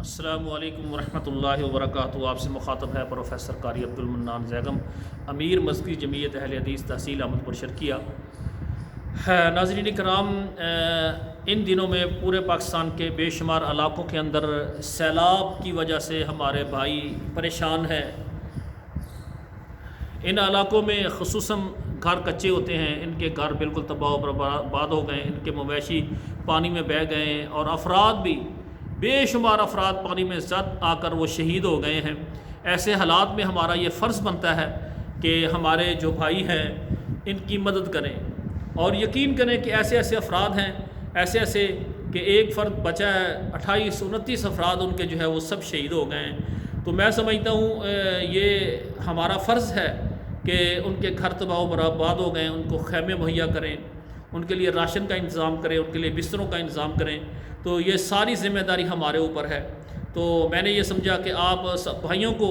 السلام علیکم ورحمۃ اللہ وبرکاتہ۔ آپ سے مخاطب ہے پروفیسر قاری عبدالمنان زیگم، امیر مسجد جمعیت اہل حدیث تحصیل احمد پور شرقیہ۔ ناظرین کرام، ان دنوں میں پورے پاکستان کے بے شمار علاقوں کے اندر سیلاب کی وجہ سے ہمارے بھائی پریشان ہیں۔ ان علاقوں میں خصوصاً گھر کچے ہوتے ہیں، ان کے گھر بالکل تباہ و برباد ہو گئے، ان کے مویشی پانی میں بہہ گئے ہیں، اور افراد بھی بے شمار افراد پانی میں زد آ کر وہ شہید ہو گئے ہیں۔ ایسے حالات میں ہمارا یہ فرض بنتا ہے کہ ہمارے جو بھائی ہیں ان کی مدد کریں، اور یقین کریں کہ ایسے افراد ہیں، ایسے کہ ایک فرد بچا ہے، 28-29 افراد ان کے جو ہے وہ سب شہید ہو گئے ہیں۔ تو میں سمجھتا ہوں یہ ہمارا فرض ہے کہ ان کے گھر تباہ و برباد ہو گئے، ان کو خیمے مہیا کریں، ان کے لیے راشن کا انتظام کریں، ان کے لیے بستروں کا انتظام کریں۔ تو یہ ساری ذمہ داری ہمارے اوپر ہے۔ تو میں نے یہ سمجھا کہ آپ سب بھائیوں کو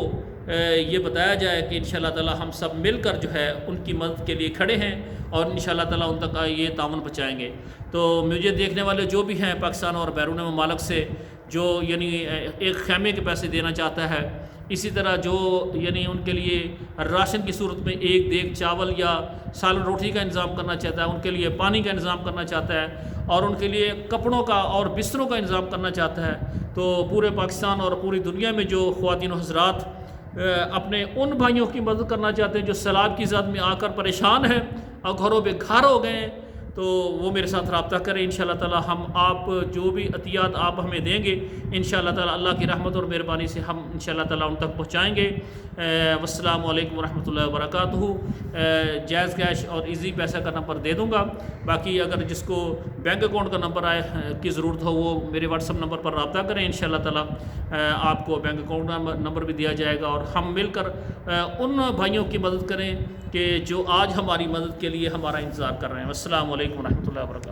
یہ بتایا جائے کہ انشاءاللہ تعالی ہم سب مل کر جو ہے ان کی مدد کے لیے کھڑے ہیں، اور انشاءاللہ تعالی ان تک یہ تعاون پہنچائیں گے۔ تو مجھے دیکھنے والے جو بھی ہیں پاکستان اور بیرون ممالک سے، جو یعنی ایک خیمے کے پیسے دینا چاہتا ہے، اسی طرح جو یعنی ان کے لیے راشن کی صورت میں ایک دیگ چاول یا سالن روٹی کا انتظام کرنا چاہتا ہے، ان کے لیے پانی کا انتظام کرنا چاہتا ہے، اور ان کے لیے کپڑوں کا اور بستروں کا انتظام کرنا چاہتا ہے، تو پورے پاکستان اور پوری دنیا میں جو خواتین و حضرات اپنے ان بھائیوں کی مدد کرنا چاہتے ہیں جو سیلاب کی زد میں آ کر پریشان ہیں اور گھروں بے گھر ہو گئے ہیں، تو وہ میرے ساتھ رابطہ کریں۔ انشاءاللہ تعالی ہم آپ جو بھی عطیات آپ ہمیں دیں گے، انشاءاللہ تعالی اللہ کی رحمت اور مہربانی سے ہم انشاءاللہ تعالی ان تک پہنچائیں گے۔ والسلام علیکم ورحمۃ اللہ وبرکاتہ۔ جائز کیش اور ایزی پیسہ کا نمبر دے دوں گا، باقی اگر جس کو بینک اکاؤنٹ کا نمبر کی ضرورت ہو وہ میرے واٹس ایپ نمبر پر رابطہ کریں، انشاءاللہ تعالی آپ کو بینک اکاؤنٹ نمبر بھی دیا جائے گا، اور ہم مل کر ان بھائیوں کی مدد کریں کہ جو آج ہماری مدد کے لیے ہمارا انتظار کر رہے ہیں۔ السلام علیکم ورحمۃ اللہ وبرکاتہ۔